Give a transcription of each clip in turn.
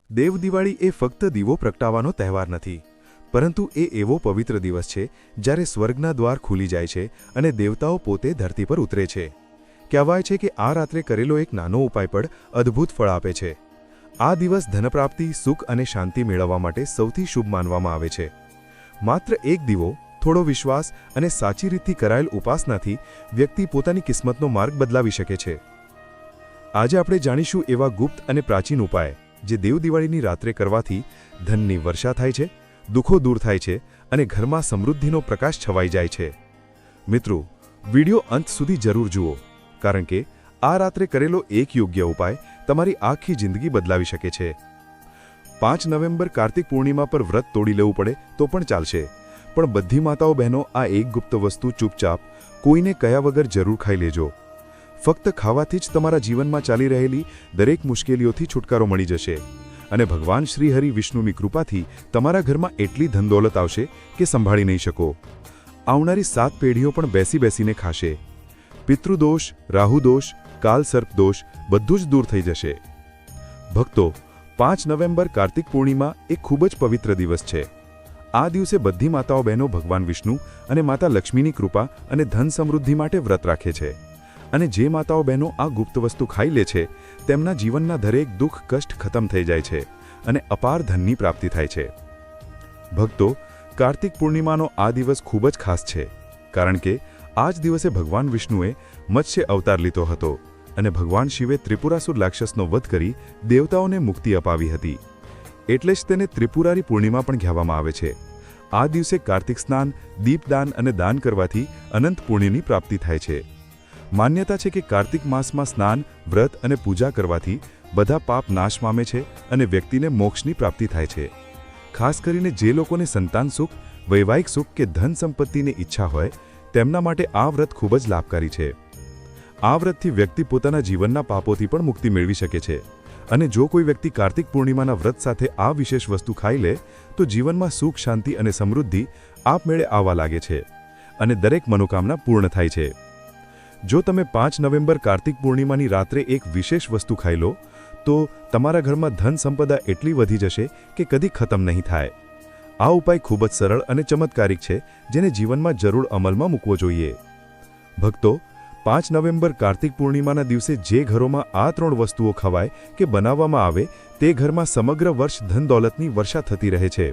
દેવ દિવાળી એ ફક્ત દીવો પ્રગટાવવાનો તહેવાર નથી, પરંતુ એ એવો પવિત્ર દિવસ છે જ્યારે સ્વર્ગના દ્વાર ખુલી જાય છે અને દેવતાઓ પોતે ધરતી પર ઉતરે છે. કહેવાય છે કે આ રાત્રે કરેલો એક નાનો ઉપાય પણ અદ્ભુત ફળ આપે છે. આ દિવસ ધનપ્રાપ્તિ, સુખ અને શાંતિ મેળવવા માટે સૌથી શુભ માનવામાં આવે છે. માત્ર એક દીવો, થોડો વિશ્વાસ અને સાચી રીતથી કરાયેલ ઉપાસનાથી વ્યક્તિ પોતાની કિસ્મતનો માર્ગ બદલાવી શકે છે. આજે આપણે જાણીશું એવા ગુપ્ત અને પ્રાચીન ઉપાય જે દેવ દિવાળીની રાત્રે કરવાથી ધનની વર્ષા થાય છે, દુઃખો દૂર થાય છે અને ઘરમાં સમૃદ્ધિનો પ્રકાશ છવાઈ જાય છે. મિત્રો, વિડિયો અંત સુધી જરૂર જુઓ, કારણ કે આ રાત્રે કરેલો એક યોગ્ય ઉપાય તમારી આખી જિંદગી બદલાવી શકે છે. 5 નવેમ્બર કાર્તિક પૂર્ણિમા પર વ્રત તોડી લેવું પડે તો પણ ચાલશે, પણ બધી માતાઓ બહેનો આ એક ગુપ્ત વસ્તુ ચૂપચાપ કોઈને કહ્યા વગર જરૂર ખાઈ લેજો. ફક્ત ખાવાથી જ તમારા જીવનમાં ચાલી રહેલી દરેક મુશ્કેલીઓથી છુટકારો મળી જશે અને ભગવાન શ્રી હરિ વિષ્ણુની કૃપાથી તમારા ઘરમાં એટલી ધનદોલત આવશે કે સંભાળી નહીં શકો. આવનારી 7 પેઢીઓ પણ બેસીને ખાશે. પિતૃદોષ, રાહુદોષ, કાલસર્પ દોષ બધું જ દૂર થઈ જશે. ભક્તો, 5 નવેમ્બર કાર્તિક પૂર્ણિમા એ ખૂબ જ પવિત્ર દિવસ છે. આ દિવસે બધી માતાઓ બહેનો ભગવાન વિષ્ણુ અને માતા લક્ષ્મીની કૃપા અને ધન સમૃદ્ધિ માટે વ્રત રાખે છે. અને જે માતાઓ બહેનો આ ગુપ્ત વસ્તુ ખાઈ લે છે, તેમના જીવનના દરેક દુઃખ કષ્ટ ખતમ થઈ જાય છે અને અપાર ધનની પ્રાપ્તિ થાય છે. ભક્તો, કાર્તિક પૂર્ણિમાનો આ દિવસ ખૂબ જ ખાસ છે, કારણ કે આ જ દિવસે ભગવાન વિષ્ણુએ મત્સ્ય અવતાર લીધો હતો અને ભગવાન શિવે ત્રિપુરાસુર રાક્ષસનો વધ કરી દેવતાઓને મુક્તિ અપાવી હતી. એટલે જ તેને ત્રિપુરારી પૂર્ણિમા પણ કહેવામાં આવે છે. આ દિવસે કાર્તિક સ્નાન, દીપદાન અને દાન કરવાથી અનંત પુણ્યની પ્રાપ્તિ થાય છે. માન્યતા છે કે કાર્તિક માસમાં સ્નાન, વ્રત અને પૂજા કરવાથી બધા પાપ નાશ પામે છે અને વ્યક્તિને મોક્ષની પ્રાપ્તિ થાય છે. ખાસ કરીને જે લોકોને સંતાન સુખ, વૈવાહિક સુખ કે ધન સંપત્તિની ઈચ્છા હોય, તેમના માટે આ વ્રત ખૂબ જ લાભકારી છે. આ વ્રતથી વ્યક્તિ પોતાના જીવનના પાપોથી પણ મુક્તિ મેળવી શકે છે. અને જો કોઈ વ્યક્તિ કાર્તિક પૂર્ણિમાના વ્રત સાથે આ વિશેષ વસ્તુ ખાઈ લે તો જીવનમાં સુખ, શાંતિ અને સમૃદ્ધિ આપમેળે આવવા લાગે છે અને દરેક મનોકામના પૂર્ણ થાય છે. જો તમે 5 નવેમ્બર કાર્તિક પૂર્ણિમાની રાત્રે એક વિશેષ વસ્તુ ખાઈ લો તો તમારા ઘરમાં ધન સંપદા એટલી વધી જશે કે કદી ખતમ નહીં થાય. આ ઉપાય ખૂબ જ સરળ અને ચમત્કારિક છે, જેને જીવનમાં જરૂર અમલમાં મૂકવો જોઈએ. ભક્તો, 5 નવેમ્બર કાર્તિક પૂર્ણિમાના દિવસે જે ઘરોમાં આ 3 વસ્તુઓ ખવાય કે બનાવવામાં આવે તે ઘરમાં સમગ્ર વર્ષ ધન દોલતની વર્ષા થતી રહે છે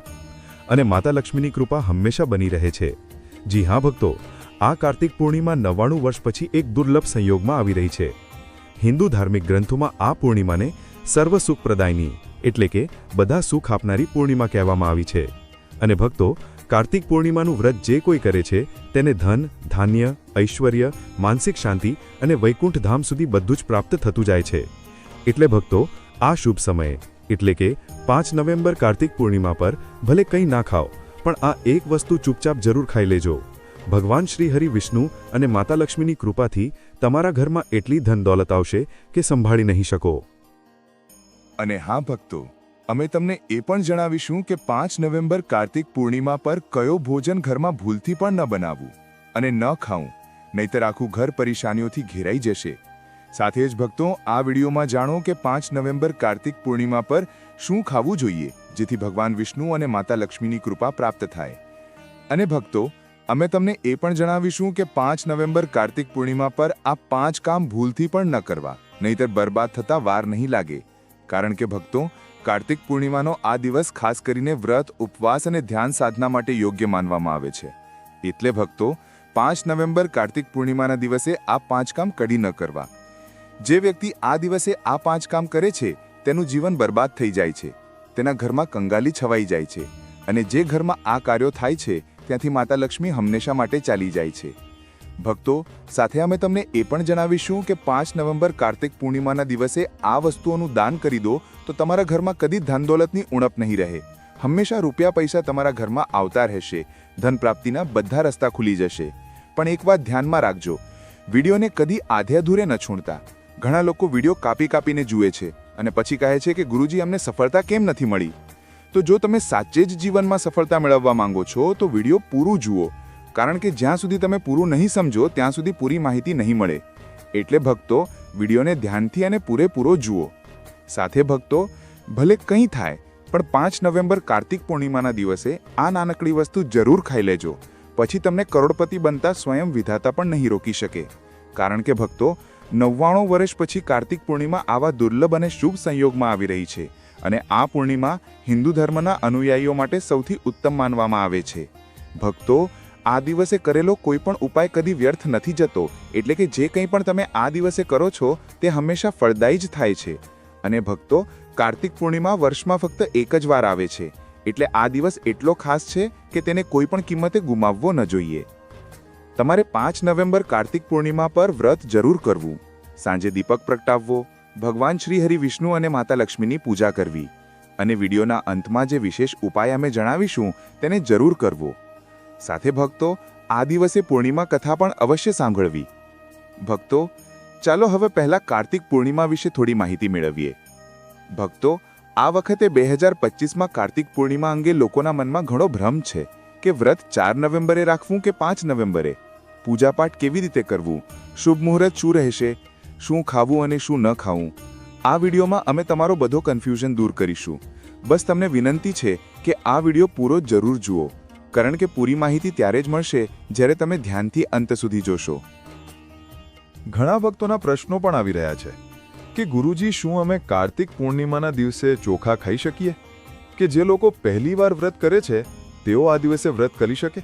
અને માતા લક્ષ્મીની કૃપા હંમેશા બની રહે છે. જી હા ભક્તો, આ કાર્તિક પૂર્ણિમા 99 વર્ષ પછી એક દુર્લભ સંયોગમાં આવી રહી છે. હિન્દુ ધાર્મિક ગ્રંથોમાં આ પૂર્ણિમાને સર્વ સુખ પ્રદાયની એટલે કે બધા સુખ આપનારી પૂર્ણિમા કહેવામાં આવી છે. અને ભક્તો, કાર્તિક પૂર્ણિમાનું વ્રત જે કોઈ કરે છે તેને ધન, ધાન્ય, ઐશ્વર્ય, માનસિક શાંતિ અને વૈકુંઠ ધામ સુધી બધું જ પ્રાપ્ત થતું જાય છે. એટલે ભક્તો, આ શુભ સમયે એટલે કે 5 નવેમ્બર કાર્તિક પૂર્ણિમા પર ભલે કંઈ ના ખાઓ, પણ આ એક વસ્તુ ચૂપચાપ જરૂર ખાઈ લેજો. ભગવાન શ્રી હરિ વિષ્ણુ અને માતા લક્ષ્મીની કૃપાથી તમારા ઘરમાં એટલી ધન દોલત આવશે કે સંભાળી નહીં શકો. અને હા ભક્તો, અમે તમને એ પણ જણાવીશું કે 5 નવેમ્બર કાર્તિક પૂર્ણિમા પર કયો ભોજન ઘરમાં ભૂલથી પણ ન બનાવવું અને ન ખાવું, નહીંતર આખું ઘર પરેશાનીઓથી ઘેરાઈ જશે. સાથે જ ભક્તો, આ વિડીયોમાં જાણો કે 5 નવેમ્બર કાર્તિક પૂર્ણિમા પર શું ખાવું જોઈએ જેથી ભગવાન વિષ્ણુ અને માતા લક્ષ્મીની કૃપા પ્રાપ્ત થાય. અને ભક્તો, અમે તમને એ પણ જણાવીશું કે 5 નવેમ્બર કાર્તિક પૂર્ણિમા પર આ 5 કામ ભૂલથી પણ ન કરવા, નહીંતર બરબાદ થતા વાર નહીં લાગે. કારણ કે ભક્તો, કાર્તિક પૂર્ણિમાનો આ દિવસ ખાસ કરીને વ્રત, ઉપવાસ અને ધ્યાન સાધના માટે યોગ્ય માનવામાં આવે છે. એટલે ભક્તો, 5 નવેમ્બર કાર્તિક પૂર્ણિમાના દિવસે આ 5 કામ કદી ન કરવા. જે વ્યક્તિ આ દિવસે આ 5 કામ કરે છે તેનું જીવન બરબાદ થઈ જાય છે, તેના ઘરમાં કંગાલી છવાઈ જાય છે અને જે ઘરમાં આ કાર્યો થાય છે ત્યાંથી માતા લક્ષ્મી હંમેશા માટે ચાલી જાય છે. ભક્તો, સાથે અમે તમને એ પણ જણાવીશું કે 5 નવેમ્બર કાર્તિક પૂર્ણિમાના દિવસે આ વસ્તુઓનું દાન કરી દો તો તમારા ઘરમાં કદી ધન દોલતની ઉણપ નહીં રહે. હંમેશા રૂપિયા પૈસા તમારા ઘરમાં આવતા રહેશે, ધન પ્રાપ્તિના બધા રસ્તા ખુલી જશે. પણ એક વાત ધ્યાનમાં રાખજો, વિડીયોને કદી આધે અધૂરે ન છોડતા. ઘણા લોકો વિડીયો કાપીને જુએ છે અને પછી કહે છે કે ગુરુજી, અમને સફળતા કેમ નથી મળી? તો જો તમે સાચે જ જીવનમાં સફળતા મેળવવા માંગો છો તો વિડીયો પૂરું જુઓ, કારણ કે જ્યાં સુધી તમે પૂરું નહીં સમજો ત્યાં સુધી પૂરી માહિતી નહીં મળે. એટલે ભક્તો, વિડીયોને ધ્યાનથી અને પૂરેપૂરો જુઓ. સાથે ભક્તો, ભલે કંઈ થાય પણ 5 નવેમ્બર કાર્તિક પૂર્ણિમાના દિવસે આ નાનકડી વસ્તુ જરૂર ખાઈ લેજો. પછી તમને કરોડપતિ બનતા સ્વયં વિધાતા પણ નહીં રોકી શકે. કારણ કે ભક્તો, 99 વર્ષ પછી કાર્તિક પૂર્ણિમા આવા દુર્લભ અને શુભ સંયોગમાં આવી રહી છે. અને આ પૂર્ણિમા હિન્દુ ધર્મના અનુયાયીઓ માટે સૌથી ઉત્તમ માનવામાં આવે છે. ભક્તો, આ દિવસે કરેલો કોઈ પણ ઉપાય કદી વ્યર્થ નથી જતો. એટલે કે જે કંઈ પણ તમે આ દિવસે કરો છો તે હંમેશા ફળદાયી જ થાય છે. અને ભક્તો, કાર્તિક પૂર્ણિમા વર્ષમાં ફક્ત એક જ વાર આવે છે. એટલે આ દિવસ એટલો ખાસ છે કે તેને કોઈ પણ કિંમતે ગુમાવવો ન જોઈએ. તમારે 5 નવેમ્બર કાર્તિક પૂર્ણિમા પર વ્રત જરૂર કરવું. સાંજે દીપક પ્રગટાવવો, ભગવાન શ્રી હરિ વિષ્ણુ અને માતા લક્ષ્મીની પૂજા કરવી. અને વિડીયોના અંતમાં જે વિશેષ ઉપાય અમે જણાવીશું તેને જરૂર કરવો. સાથે ભક્તો, આ દિવસે પૂર્ણિમા કથા પણ અવશ્ય સાંભળવી. ભક્તો, ચાલો હવે પહેલા કાર્તિક પૂર્ણિમા વિશે થોડી માહિતી મેળવીએ. ભક્તો, આ વખતે 2025માં કાર્તિક પૂર્ણિમા અંગે લોકોના મનમાં ઘણો ભ્રમ છે કે વ્રત 4 નવેમ્બરે રાખવું કે 5 નવેમ્બરે. પૂજાપાઠ કેવી રીતે કરવું, શુભ મુહૂર્ત શું રહેશે, શું ખાવું અને શું ન ખાવું. આ વિડીયોમાં અમે તમારો બધો કન્ફ્યુઝન દૂર કરીશું. બસ તમને વિનંતી છે કે આ વિડીયો પૂરો જરૂર જુઓ, કારણ કે પૂરી માહિતી ત્યારે જ મળશે જ્યારે તમે ધ્યાનથી અંત સુધી જોશો. ઘણા ભક્તોના પ્રશ્નો પણ આવી રહ્યા છે કે ગુરુજી, શું અમે કાર્તિક પૂર્ણિમાના દિવસે ચોખા ખાઈ શકીએ? કે જે લોકો પહેલીવાર વ્રત કરે છે તેઓ આ દિવસે વ્રત કરી શકે?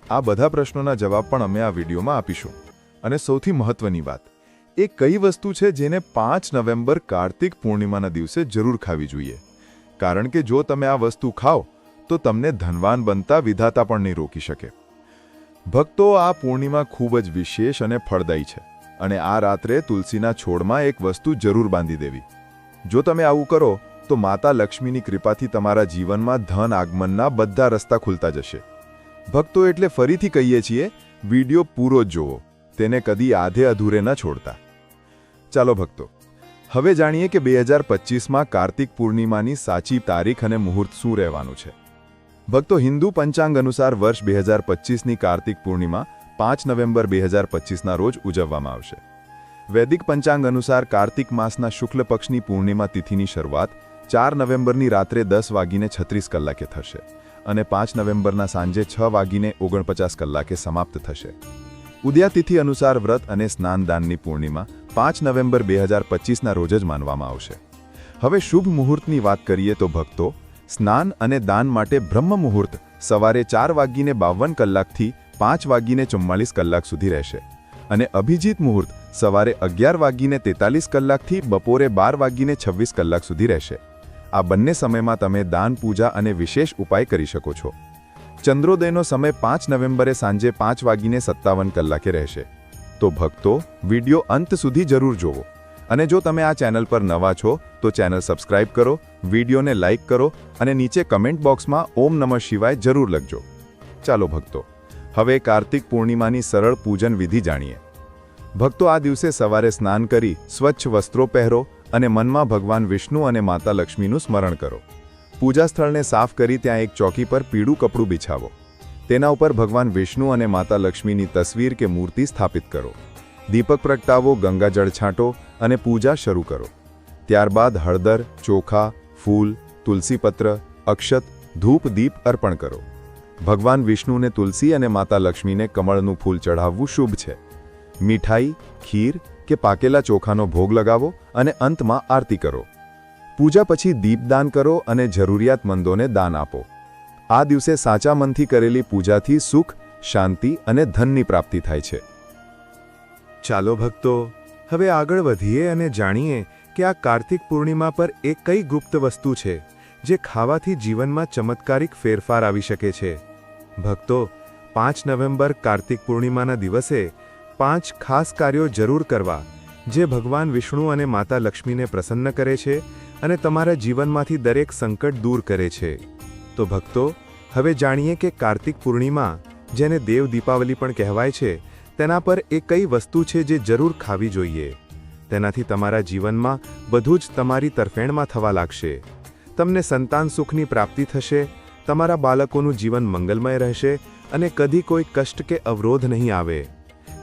આ બધા પ્રશ્નોના જવાબ પણ અમે આ વિડીયોમાં આપીશું. અને સૌથી મહત્વની વાત, એ કઈ વસ્તુ છે જેને 5 નવેમ્બર કાર્તિક પૂર્ણિમાના દિવસે જરૂર ખાવી જોઈએ. કારણ કે જો તમે આ વસ્તુ ખાઓ તો તમને ધનવાન બનતા વિધાતા પણ નહીં રોકી શકે. ભક્તો, આ પૂર્ણિમા ખૂબ જ વિશેષ અને ફળદાયી છે. અને આ રાત્રે તુલસીના છોડમાં એક વસ્તુ જરૂર બાંધી દેવી. જો તમે આવું કરો તો માતા લક્ષ્મીની કૃપાથી તમારા જીવનમાં ધન આગમનના બધા રસ્તા ખુલતા જશે. ભક્તો, એટલે ફરીથી કહીએ છીએ, વિડીયો પૂરો જ જોવો, તેને કદી આધે અધૂરે ન છોડતા. ચાલો ભક્તો, હવે જાણીએ કે 2025માં કાર્તિક પૂર્ણિમાની સાચી તારીખ અને મુહૂર્ત શું રહેવાનું છે. ભક્તો, હિન્દુ પંચાંગ અનુસાર વર્ષ 2025ની કાર્તિક પૂર્ણિમા 5 નવેમ્બર 2025ના રોજ ઉજવવામાં આવશે. વૈદિક પંચાંગ અનુસાર કાર્તિક માસના શુક્લ પક્ષની પૂર્ણિમા તિથિની શરૂઆત 4 નવેમ્બરની રાત્રે 10:36 થશે અને 5 નવેમ્બરના સાંજે 6:49 સમાપ્ત થશે. ઉદયાતિથિ અનુસાર વ્રત અને સ્નાનદાનની પૂર્ણિમા 5 નવેમ્બર 2025ના રોજ જ માનવામાં આવશે. હવે શુભ મુહૂર્તની વાત કરીએ તો ભક્તો, સ્નાન અને દાન માટે બ્રહ્મ મુહૂર્ત સવારે 4:52 થી 5:44 સુધી રહેશે અને અભિજીત મુહૂર્ત સવારે 11:43 થી બપોરે 12:26 સુધી રહેશે. આ બંને સમયમાં તમે દાન, પૂજા અને વિશેષ ઉપાય કરી શકો છો. ચંદ્રોદયનો સમય 5 નવેમ્બરે સાંજે 5:57 રહેશે. તો ભક્તો, વિડીયો અંત સુધી જરૂર જોવો. અને જો તમે આ ચેનલ પર નવા છો તો ચેનલ સબસ્ક્રાઇબ કરો, વિડીયોને લાઇક કરો અને નીચે કમેન્ટ બોક્સમાં ઓમ નમઃ શિવાય જરૂર લખજો. ચાલો ભક્તો, હવે કાર્તિક પૂર્ણિમાની સરળ પૂજન વિધિ જાણીએ. ભક્તો, આ દિવસે સવારે સ્નાન કરી સ્વચ્છ વસ્ત્રો પહેરો અને મનમાં ભગવાન વિષ્ણુ અને માતા લક્ષ્મીનું સ્મરણ કરો. પૂજા સ્થળને સાફ કરી ત્યાં એક ચોકી પર પીળું કપડું બિછાવો. તેના ઉપર ભગવાન વિષ્ણુ અને માતા લક્ષ્મીની તસવીર કે મૂર્તિ સ્થાપિત કરો. દીપક પ્રગટાવો, ગંગાજળ છાંટો અને પૂજા શરૂ કરો. ત્યારબાદ હળદર, ચોખા, ફૂલ, તુલસીપત્ર, અક્ષત, ધૂપ, દીપ અર્પણ કરો. ભગવાન વિષ્ણુને તુલસી અને માતા લક્ષ્મીને કમળનું ફૂલ ચઢાવવું શુભ છે. મીઠાઈ, ખીર કે પાકેલા ચોખાનો ભોગ લગાવો અને અંતમાં આરતી કરો. પૂજા પછી દીપદાન કરો અને જરૂરિયાતમંદોને દાન આપો. આ દિવસે સાચા મનથી કરેલી પૂજાથી સુખ, શાંતિ અને ધનની પ્રાપ્તિ થાય છે. ચાલો ભક્તો, હવે આગળ વધીએ અને જાણીએ કે આ કાર્તિક પૂર્ણિમા પર એક કઈ ગુપ્ત વસ્તુ છે જે ખાવાથી જીવનમાં ચમત્કારિક ફેરફાર આવી શકે છે. ભક્તો, 5 નવેમ્બર કાર્તિક પૂર્ણિમાના દિવસે 5 ખાસ કાર્યો જરૂર કરવા જે ભગવાન વિષ્ણુ અને માતા લક્ષ્મીને પ્રસન્ન કરે છે અને તમારા જીવનમાંથી દરેક સંકટ દૂર કરે છે. તો ભક્તો, હવે જાણીએ કે કાર્તિક પૂર્ણિમા, જેને દેવ દીપાવલી પણ કહેવાય છે, તેના પર એ કઈ વસ્તુ છે જે જરૂર ખાવી જોઈએ. તેનાથી તમારા જીવનમાં બધું જ તમારી તરફેણમાં થવા લાગશે. તમને સંતાન સુખની પ્રાપ્તિ થશે, તમારા બાળકોનું જીવન મંગલમય રહેશે અને કદી કોઈ કષ્ટ કે અવરોધ નહીં આવે.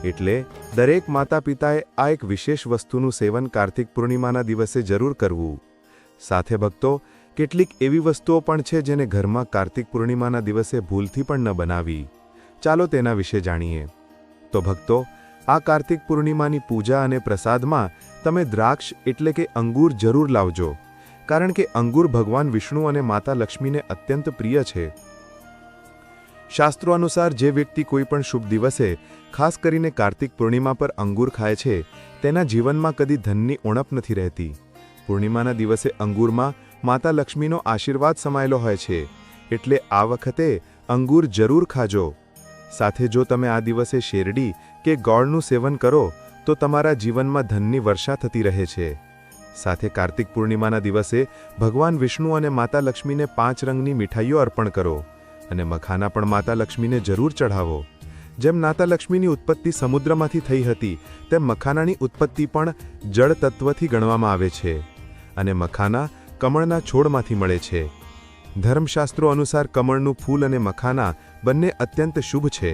એટલે દરેક માતા પિતાએ આ એક વિશેષ વસ્તુનું સેવન કાર્તિક પૂર્ણિમાના દિવસે જરૂર કરવું. સાથે ભક્તો, કેટલીક એવી વસ્તુઓ પણ છે જેને ઘરમાં કાર્તિક પૂર્ણિમાના દિવસે ભૂલથી પણ ન બનાવી. ચાલો તેના વિશે જાણીએ. તો ભક્તો, આ કાર્તિક પૂર્ણિમાની પૂજા અને પ્રસાદમાં તમે દ્રાક્ષ એટલે કે અંગૂર જરૂર લાવજો, કારણ કે અંગૂર ભગવાન વિષ્ણુ અને માતા લક્ષ્મીને અત્યંત પ્રિય છે. શાસ્ત્રો અનુસાર જે વ્યક્તિ કોઈ પણ શુભ દિવસે, ખાસ કરીને કાર્તિક પૂર્ણિમા પર અંગૂર ખાય છે, તેના જીવનમાં કદી ધનની ઉણપ નથી રહેતી. પૂર્ણિમાના દિવસે અંગૂરમાં માતા લક્ષ્મીનો આશીર્વાદ સમાયેલો હોય છે, એટલે આ વખતે અંગૂર જરૂર ખાજો. સાથે જો તમે આ દિવસે શેરડી કે ગોળનું સેવન કરો તો તમારા જીવનમાં ધનની વર્ષા થતી રહે છે. સાથે કાર્તિક પૂર્ણિમાના દિવસે ભગવાન વિષ્ણુ અને માતા લક્ષ્મીને 5 રંગની મીઠાઈઓ અર્પણ કરો અને મખાના પણ માતા લક્ષ્મીને જરૂર ચઢાવો. જેમ માતા લક્ષ્મીની ઉત્પત્તિ સમુદ્રમાંથી થઈ હતી, તેમ મખાનાની ઉત્પત્તિ પણ જળ તત્વથી ગણવામાં આવે છે અને મખાના કમળના છોડમાંથી મળે છે. ધર્મશાસ્ત્રો અનુસાર કમળનું ફૂલ અને મખાના બંને અત્યંત શુભ છે.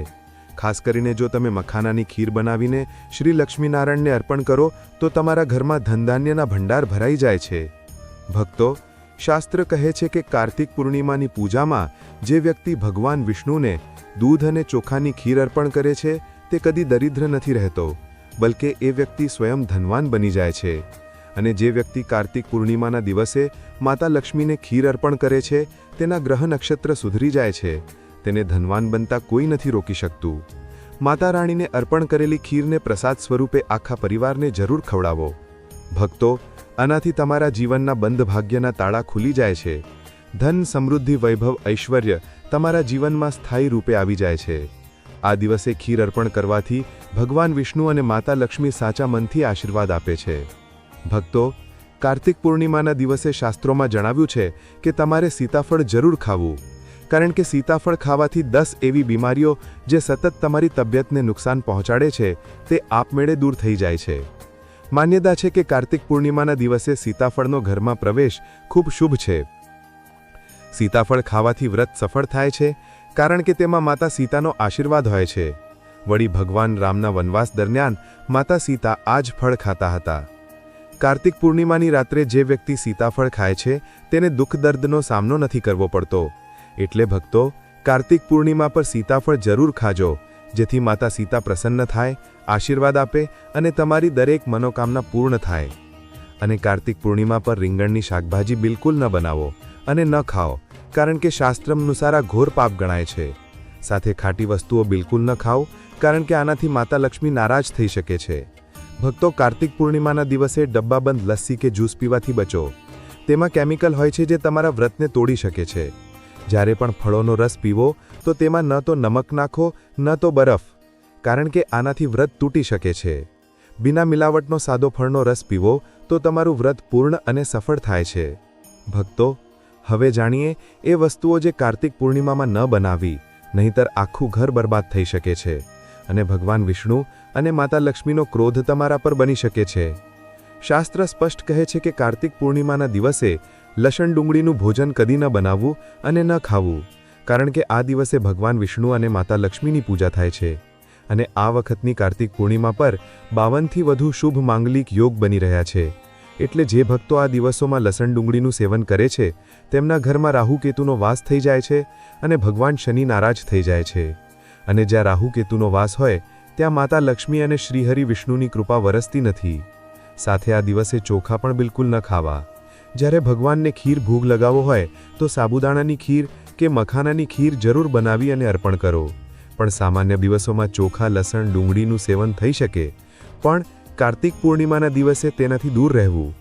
ખાસ કરીને જો તમે મખાનાની ખીર બનાવીને શ્રી લક્ષ્મીનારાયણને અર્પણ કરો તો તમારા ઘરમાં ધનધાન્યના ભંડાર ભરાઈ જાય છે. ભક્તો, શાસ્ત્ર કહે છે કે કાર્તિક પૂર્ણિમાની પૂજામાં જે વ્યક્તિ ભગવાન વિષ્ણુને દૂધ અને ચોખાની ખીર અર્પણ કરે છે તે કદી દરિદ્ર નથી રહેતો, બલકે એ વ્યક્તિ સ્વયં ધનવાન બની જાય છે. અને જે વ્યક્તિ કાર્તિક પૂર્ણિમાના દિવસે માતા લક્ષ્મીને ખીર અર્પણ કરે છે, તેના ગ્રહ નક્ષત્ર સુધરી જાય છે. તેને ધનવાન બનતા કોઈ નથી રોકી શકતું. માતા રાણીને અર્પણ કરેલી ખીરને પ્રસાદ સ્વરૂપે આખા પરિવારને જરૂર ખવડાવો. ભક્તો, આનાથી તમારા જીવનના બંધ ભાગ્યના તાળા ખુલી જાય છે. ધન, સમૃદ્ધિ, વૈભવ, ઐશ્વર્ય તમારા જીવનમાં સ્થાયી રૂપે આવી જાય છે. આ દિવસે ખીર અર્પણ કરવાથી ભગવાન વિષ્ણુ અને માતા લક્ષ્મી સાચા મનથી આશીર્વાદ આપે છે. ભક્તો, કાર્તિક પૂર્ણિમાના દિવસે શાસ્ત્રોમાં જણાવ્યું છે કે તમારે સીતાફળ જરૂર ખાવું, કારણ કે સીતાફળ ખાવાથી 10 એવી બીમારીઓ જે સતત તમારી તબિયતને નુકસાન પહોંચાડે છે તે આપમેળે દૂર થઈ જાય છે. માન્યતા છે કે કાર્તિક પૂર્ણિમાના દિવસે સીતાફળનો ઘરમાં પ્રવેશ ખૂબ શુભ છે. સીતાફળ ખાવાથી વ્રત સફળ થાય છે, કારણ કે તેમાં માતા સીતાનો આશીર્વાદ હોય છે. વળી ભગવાન રામના વનવાસ દરમિયાન માતા સીતા આ જ ફળ ખાતા હતા. કાર્તિક પૂર્ણિમાની રાત્રે જે વ્યક્તિ સીતાફળ ખાય છે તેને દુઃખ દર્દનો સામનો નથી કરવો પડતો. એટલે ભક્તો, કાર્તિક પૂર્ણિમા પર સીતાફળ જરૂર ખાજો, જેથી માતા સીતા પ્રસન્ન થાય, આશીર્વાદ આપે અને તમારી દરેક મનોકામના પૂર્ણ થાય. અને કાર્તિક પૂર્ણિમા પર રીંગણની શાકભાજી બિલકુલ ન બનાવો અને ન ખાઓ, કારણ કે શાસ્ત્ર અનુસાર આ ઘોર પાપ ગણાય છે. સાથે ખાટી વસ્તુઓ બિલકુલ ન ખાઓ, કારણ કે આનાથી માતા લક્ષ્મી નારાજ થઈ શકે છે. ભક્તો, કાર્તિક પૂર્ણિમાના દિવસે ડબ્બાબંધ લસ્સી કે જ્યુસ પીવાથી બચો. તેમાં કેમિકલ હોય છે જે તમારા વ્રતને તોડી શકે છે. જ્યારે પણ ફળોનો રસ પીવો તો તેમાં ન તો નમક નાખો ન તો બરફ, કારણ કે આનાથી વ્રત તૂટી શકે છે. બિના મિલાવટનો સાદો ફળનો રસ પીવો તો તમારું વ્રત પૂર્ણ અને સફળ થાય છે. ભક્તો, હવે જાણીએ એ વસ્તુઓ જે કાર્તિક પૂર્ણિમામાં ન બનાવી, નહીંતર આખું ઘર બરબાદ થઈ શકે છે અને ભગવાન વિષ્ણુ અને માતા લક્ષ્મીનો ક્રોધ તમારા પર બની શકે છે. શાસ્ત્ર સ્પષ્ટ કહે છે કે કાર્તિક પૂર્ણિમાના દિવસે લસણ ડુંગળીનું ભોજન કદી ન બનાવવું અને ન ખાવું, કારણ કે આ દિવસે ભગવાન વિષ્ણુ અને માતા લક્ષ્મીની પૂજા થાય છે. અને આ વખતની કાર્તિક પૂર્ણિમા પર 52થી વધુ શુભ માંગલિક યોગ બની રહ્યા છે. એટલે જે ભક્તો આ દિવસોમાં લસણ ડુંગળીનું સેવન કરે છે તેમના ઘરમાં રાહુ કેતુનો વાસ થઈ જાય છે અને ભગવાન શનિ નારાજ થઈ જાય છે. અને જ્યાં રાહુ કેતુનો વાસ હોય ત્યાં માતા લક્ષ્મી અને શ્રીહરિ વિષ્ણુની કૃપા વરસતી નથી. સાથે આ દિવસે ચોખા પણ બિલકુલ ન ખાવા. જ્યારે ભગવાનને ખીર ભોગ લગાવવો હોય તો સાબુદાણાની ખીર કે મખાનાની ખીર જરૂર બનાવી અને અર્પણ કરો. પણ સામાન્ય દિવસોમાં ચોખા, લસણ, ડુંગળીનું સેવન થઈ શકે, પણ કાર્તિક પૂર્ણિમાના દિવસે તેનાથી દૂર રહેવું.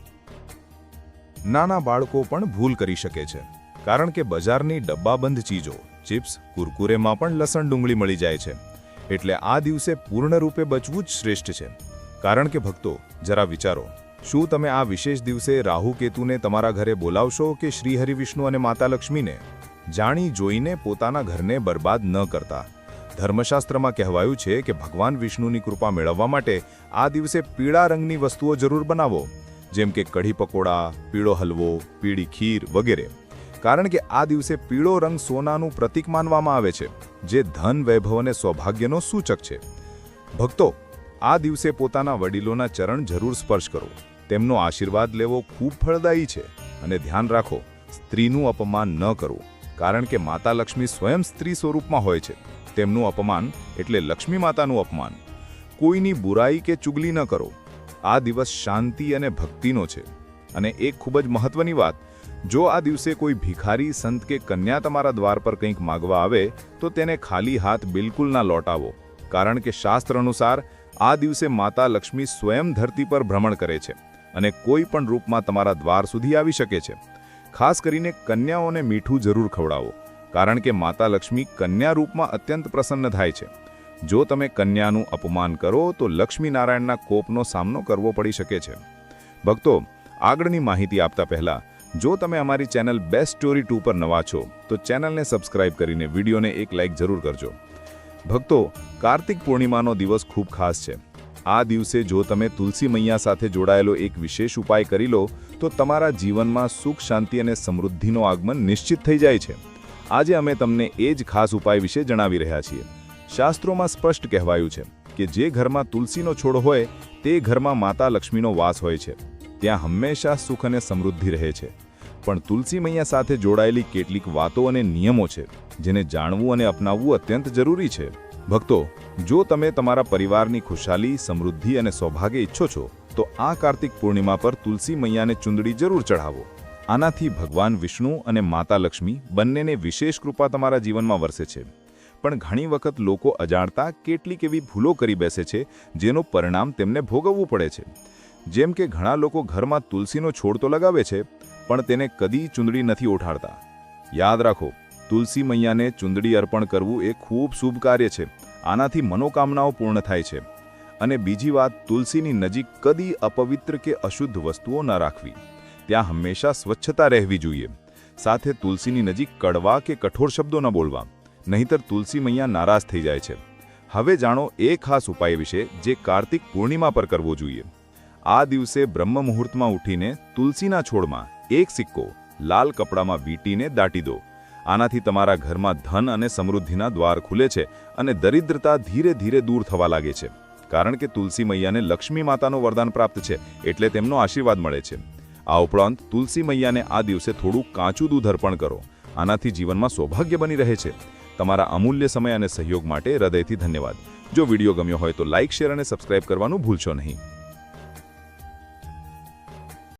નાના બાળકો પણ ભૂલ કરી શકે છે, કારણ કે બજારની ડબ્બાબંધ ચીજો, ચિપ્સ, કુરકુરેમાં પણ લસણ ડુંગળી મળી જાય છે. એટલે આ દિવસે પૂર્ણ રૂપે બચવું જ શ્રેષ્ઠ છે. કારણ કે ભક્તો, જરા વિચારો, શું તમે આ વિશેષ દિવસે રાહુ કેતુને તમારા ઘરે બોલાવશો કે શ્રીહરિ વિષ્ણુ અને માતા લક્ષ્મીને? જાણી જોઈને પોતાના ઘરને બરબાદ ન કરતા. ધર્મશાસ્ત્રમાં કહેવાયું છે કે ભગવાન વિષ્ણુની કૃપા મેળવવા માટે આ દિવસે પીળા રંગની વસ્તુઓ જરૂર બનાવો, જેમ કે કઢી પકોડા, પીળો હલવો, પીળી ખીર વગેરે. કારણ કે આ દિવસે પીળો રંગ સોનાનું પ્રતીક માનવામાં આવે છે, જે ધન, વૈભવ અને સૌભાગ્યનો સૂચક છે. ભક્તો, આ દિવસે પોતાના વડીલોના ચરણ જરૂર સ્પર્શ કરો. તેમનો આશીર્વાદ લેવો ખૂબ ફળદાયી છે. અને ધ્યાન રાખો, સ્ત્રીનું અપમાન ન કરો, કારણ કે માતા લક્ષ્મી સ્વયં સ્ત્રી સ્વરૂપમાં હોય છે. તેમનું અપમાન એટલે લક્ષ્મી માતાનું અપમાન. કોઈની બુરાઈ કે ચુગલી ન કરો. આ દિવસ શાંતિ અને ભક્તિનો છે. અને એક ખૂબ જ મહત્વની વાત, જો આ દિવસે કોઈ ભિખારી, સંત કે કન્યા તમારા દ્વાર પર કંઈક માગવા આવે તો તેને ખાલી હાથ બિલકુલ ના લौटाવો, કારણ કે શાસ્ત્ર અનુસાર આ દિવસે માતા લક્ષ્મી સ્વયં ધરતી પર ભ્રમણ કરે છે અને કોઈ પણ રૂપમાં તમારા દ્વાર સુધી આવી શકે છે. ખાસ કરીને કન્યાઓને મીઠું જરૂર ખવડાવો, કારણ કે માતા લક્ષ્મી કન્યા રૂપમાં અત્યંત પ્રસન્ન થાય છે. જો તમે કન્યાનું અપમાન કરો તો લક્ષ્મીનારાયણના કોપનો સામનો કરવો પડી શકે છે. ભક્તો, આગળની માહિતી આપતા પહેલા જો તમે અમારી ચેનલ બેસ્ટ સ્ટોરી 2 પર નવા છો તો ચેનલને સબસ્ક્રાઇબ કરીને વિડીયોને એક લાઇક જરૂર કરજો. ભક્તો, કાર્તિક પૂર્ણિમાનો દિવસ ખૂબ ખાસ છે. આ દિવસે જો તમે તુલસી મૈયા સાથે જોડાયેલો એક વિશેષ ઉપાય કરી લો તો તમારા જીવનમાં સુખ, શાંતિ અને સમૃદ્ધિનો આગમન નિશ્ચિત થઈ જાય છે. આજે અમે તમને એ જ ખાસ ઉપાય વિશે જણાવી રહ્યા છીએ. શાસ્ત્રોમાં સ્પષ્ટ કહેવાયું છે કે જે ઘરમાં તુલસીનો છોડ હોય તે ઘરમાં માતા લક્ષ્મીનો વાસ હોય છે. ત્યાં હંમેશા સુખ અને સમૃદ્ધિ રહે છે. પણ તુલસી મૈયા સાથે જોડાયેલી કેટલીક વાતો અને નિયમો છે જેને જાણવું અને અપનાવવું અત્યંત જરૂરી છે. ભક્તો, જો તમે તમારા પરિવારની ખુશાલી, સમૃદ્ધિ અને સૌભાગ્ય ઈચ્છો છો તો આ કાર્તિક પૂર્ણિમા પર તુલસી મૈયાને ચુંદડી જરૂર ચઢાવો. આનાથી ભગવાન વિષ્ણુ અને માતા લક્ષ્મી બંનેને વિશેષ કૃપા તમારા જીવનમાં વરસે છે. પણ ઘણી વખત લોકો અજાણતા કેટલીક એવી ભૂલો કરી બેસે છે જેનું પરિણામ તેમને ભોગવવું પડે છે. જેમ કે ઘણા લોકો ઘરમાં તુલસીનો છોડ તો લગાવે છે પણ તેને કદી ચુંદડી નથી ઓઢાડતા. યાદ રાખો, તુલસી મૈયાને ચુંદડી અર્પણ કરવું એ ખૂબ શુભ કાર્ય છે. આનાથી મનોકામનાઓ પૂર્ણ થાય છે. અને બીજી વાત, તુલસીની નજીક કદી અપવિત્ર કે અશુદ્ધ વસ્તુઓ ન રાખવી. ત્યાં હંમેશા સ્વચ્છતા રહેવી જોઈએ. સાથે તુલસીની નજીક કડવા કે કઠોર શબ્દો ન બોલવા, નહીંતર તુલસી મૈયા નારાજ થઈ જાય છે. હવે જાણો એ ખાસ ઉપાય વિશે જે કાર્તિક પૂર્ણિમા પર કરવો જોઈએ. આ દિવસે બ્રહ્મ મુહૂર્તમાં ઉઠીને તુલસીના છોડમાં એક સિક્કો લાલ કપડામાં વીંટીને દાટી દો. આનાથી તમારા ઘરમાં ધન અને સમૃદ્ધિના દ્વાર ખુલે છે અને દરિદ્રતા ધીરે ધીરે દૂર થવા લાગે છે. કારણ કે તુલસી મૈયાને લક્ષ્મી માતાનું વરદાન પ્રાપ્ત છે, એટલે તેમનો આશીર્વાદ મળે છે. આ ઉપરાંત તુલસી મૈયાને આ દિવસે થોડું કાચું દૂધ અર્પણ કરો. આનાથી જીવનમાં સૌભાગ્ય બની રહે છે. તમારા અમૂલ્ય સમય અને સહયોગ માટે હૃદયથી ધન્યવાદ. જો વિડીયો ગમ્યો હોય તો લાઇક, શેર અને સબસ્ક્રાઇબ કરવાનું ભૂલશો નહીં.